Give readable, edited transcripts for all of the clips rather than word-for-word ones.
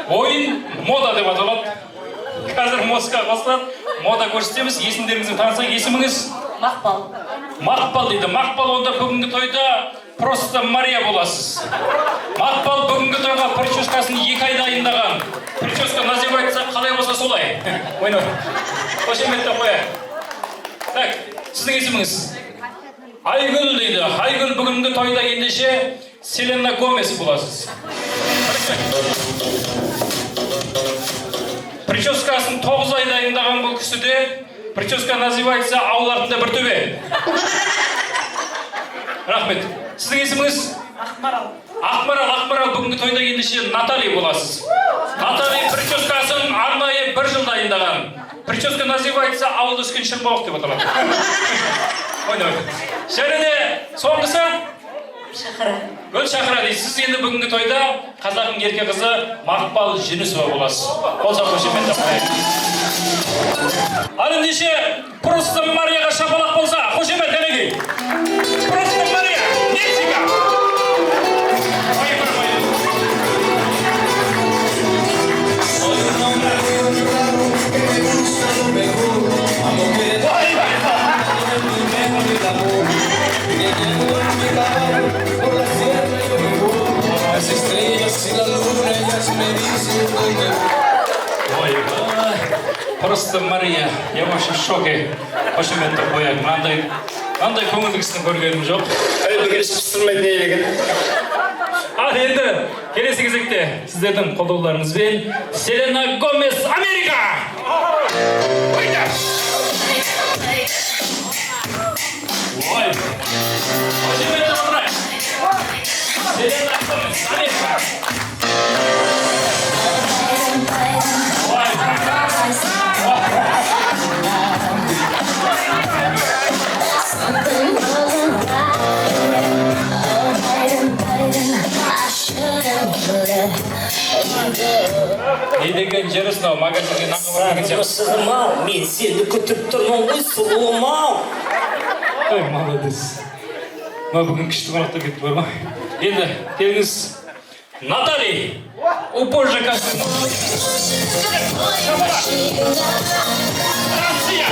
ойын мода деп аталады. Қазір музыка қосылады, мода көрсетеміз. Есімдеріңізді танысақ, есіміңіз? Мақпал. Мақпал дейді. Мақпал, онда бүгінгі тойда просто Мария боласыз. Мақпал бүгінгі тойға прическасын 2 айда дайындаған. Прическа называется қалай болса солай. Ойна. Қошеметтеп қояйық. Так, сіздің есіміңіз? Айгүл дейді. Айгүл бүгінгі тойда ендеше Селена Гомес боласыз. Прическасын 9 ай дайындаған бұл кісіде. Прическа называется ауыл артында бір төбе. Рахмет. Сіздің есіміңіз? Ақмарал. Ақмарал бүгінгі тойда ендеше Натали боласыз. Натали прическасын арнайы 1 жыл дайындаған. Прическа называется ауыл өскен шырмауық деп аталады. Ойна. Және де соңғысы? Шақыра. Гүл Шақыра дейді. Сіз енді бүгінгі тойда қазақтың ерке қызы Мақпал Жүнісова боласыз. Болса қошеметтеп қояйық. Ал ендеше просто Марияға шапалақ болса, қошемет кәнекей. Просто Мария, Мексика. Просто Мария, я вообще в шоке. Қошеметтеп қояйық. Мынандай көңілді кісіні көргенім жоқ. Әлі келісіп пісірмейді не деген. Ал енді келесі кезекте сіздердің қолдауларыңызбен Селена Гомес, Америка! Ойда! Ой! Қошеметтеп отырайық. Селена Гомес, Америка! Не деген жері сынау, магазинге наңға деген сияқты. Сығым-ау, мен сені күтіп тұрмын ғой, сұлуым-ау. Ой, молодец. Бүгін күшті қонақтар кетті бар ма? Енді келіңіз Натали. Упозже костюм. Россия.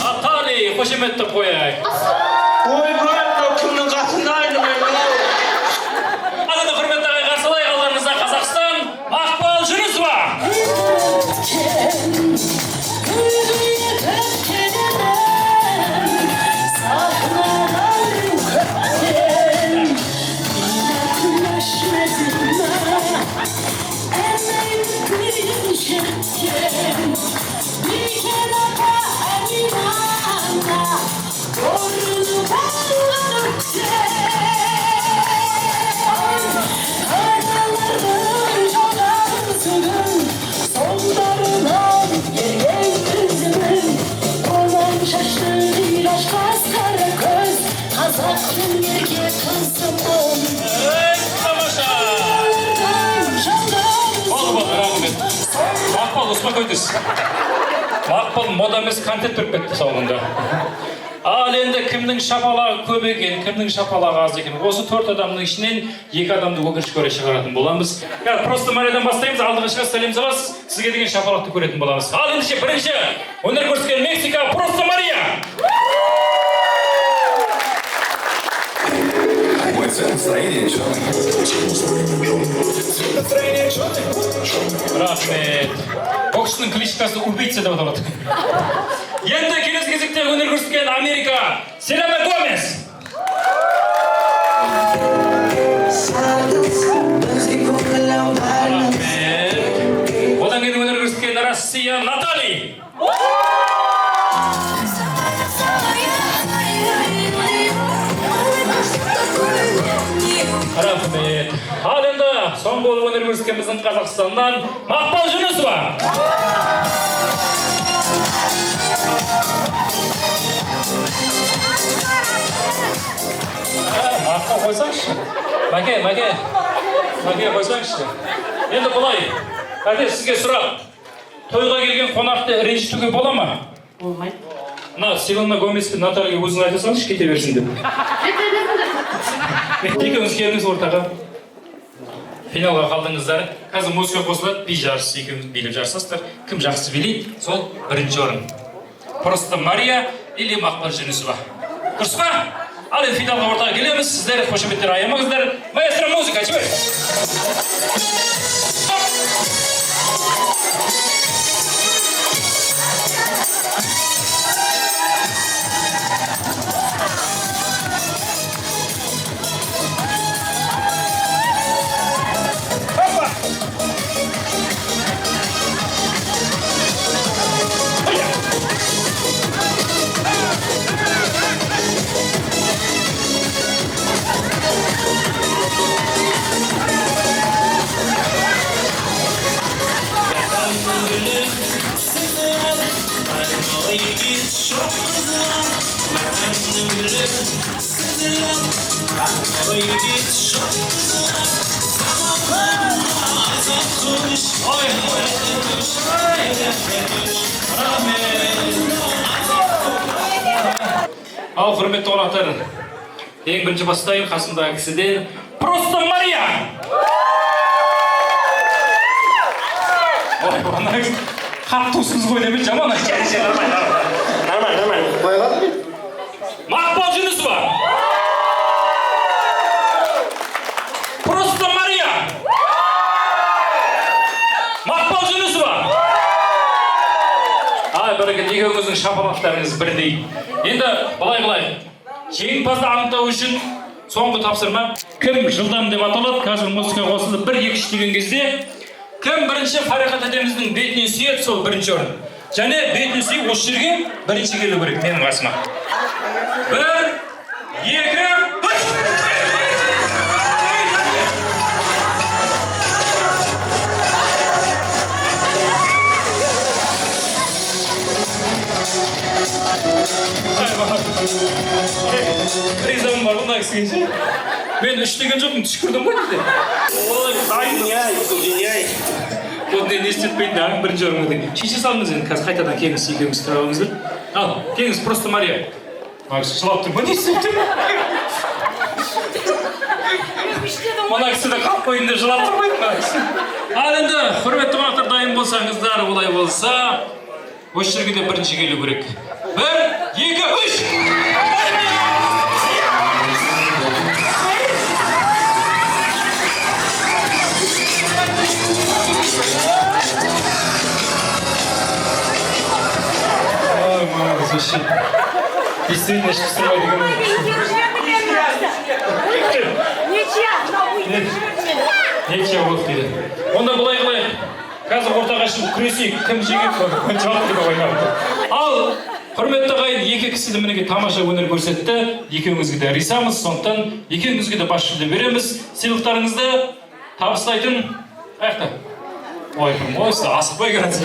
Натали, қошеметтеп қояйық. Ойбай, кімнің қатында айнымаймын. Ананы құрметті ағай қарсылайық, алдарыңызда Қазақстан, Мақпал Жүнісова. Мақпал, успокойтесь. Мақпал мода емес контент тұрып кетті соңында. Ал енді кімнің шапалағы көп екен, кімнің шапалағы аз екен. Осы 4 адамның ішінен 2 адамды өкінішке орай шығаратын боламыз. Просто Мариядан бастаймыз, алдыға шыға сәлем саласыз, сізге деген шапалақты көретін боламыз. Ал ендеше бірінші өнер көрсеткен Мексика, просто Мария. Рахмет. Боксшының кличкасы убийца деп аталады. Енді келесі кезекте өнер көрсеткен Америка, Селена Гомес. Рахмет. Одан кейін өнер көрсеткен Россия, Натали. Рахмет. Ал енді соңғы болып өнер көрсеткен біздің Қазақстаннан Мақпал Жүнісова. қойсаңызшы. Мәке қойсаңызшы. Енді бұлай, әде сізге сұрақ. Тойға келген қонақты ренжітуге бола ма? Болмайды. Селена Гомес пен Наталья өзің айта салыңызшы, кете берсін деп. Екеуіңіз келдіңіз ортаға. Финалға қалдыңыздар. Қазір музыка қосылады, би жарысы, екеуіңіз билеп жарысасыздар. Кім жақсы билейді, сол бірінші орын. Просто Мария или Мақпал Жүнісова. Дұрыс па? Ал енді финалға ортаға келеміз. Сіздер қошеметтер аямаңыздар. Маэстро, музыка, жібер. Ал, құрметті қонақтар, ең бірінші бастайын қасымдағы кісіден Просто Мария! Ой, қатты ұсыңыз ғой демей жаман айтты. Нормально. Қойған. Мақпал Жүнісова! Просто Мария! Мақпал Жүнісова! Ай, бәрекелді, екеуіңіздің шапалақтарыңыз бірдей. Енді былай. Жеңімпазды анықтау үшін соңғы тапсырма. Кім жылдам деп аталады, қазір музыка қосылды 1-2-3 деген кезде кім бірінші Фарихат әдеміздің бетінен сүйеді, сол бірінші орын. Және бетінен сүйіп осы жерге бірінші келу керек менің қасыма. 1, 2, 3. Ризамын бар бұндай кісіге ше. Мен 3 деген жоқпын, түшкірдім ғой дейді. Ой, извиняй. Бұл не істетпейді, бірінші орынға деген. Шеше салыңыз енді, қазір қайтадан келіңіз, екеуіңіз тұра алыңыздар. Ал, келіңіз, просто Мария. Жылап тұр, не істетіп? Мына кісі де қалып қойын деп жылап тұрмайды ма? Ал енді, құрметті қонақтар, дайын болсаңыздар, олай болса, осы жерге де бірінші келу керек. 1, 2, 3! Вообще, действительно, что строить Нечия болып дейді. Онда былай қылайық. Қазір ортаға шығып күресейік. Кім жеңеді, жауап деп ойнамды. Ал, құрметті ағайын, екі кісі де мінеге тамаша өнер көрсетті. Екеуіңізге де ризамыз, сондықтан екеуіңізге де бас жүлде береміз. Сыйлықтарыңызды табыстайтын аяқта. Ой, осы асықпай келатсыз.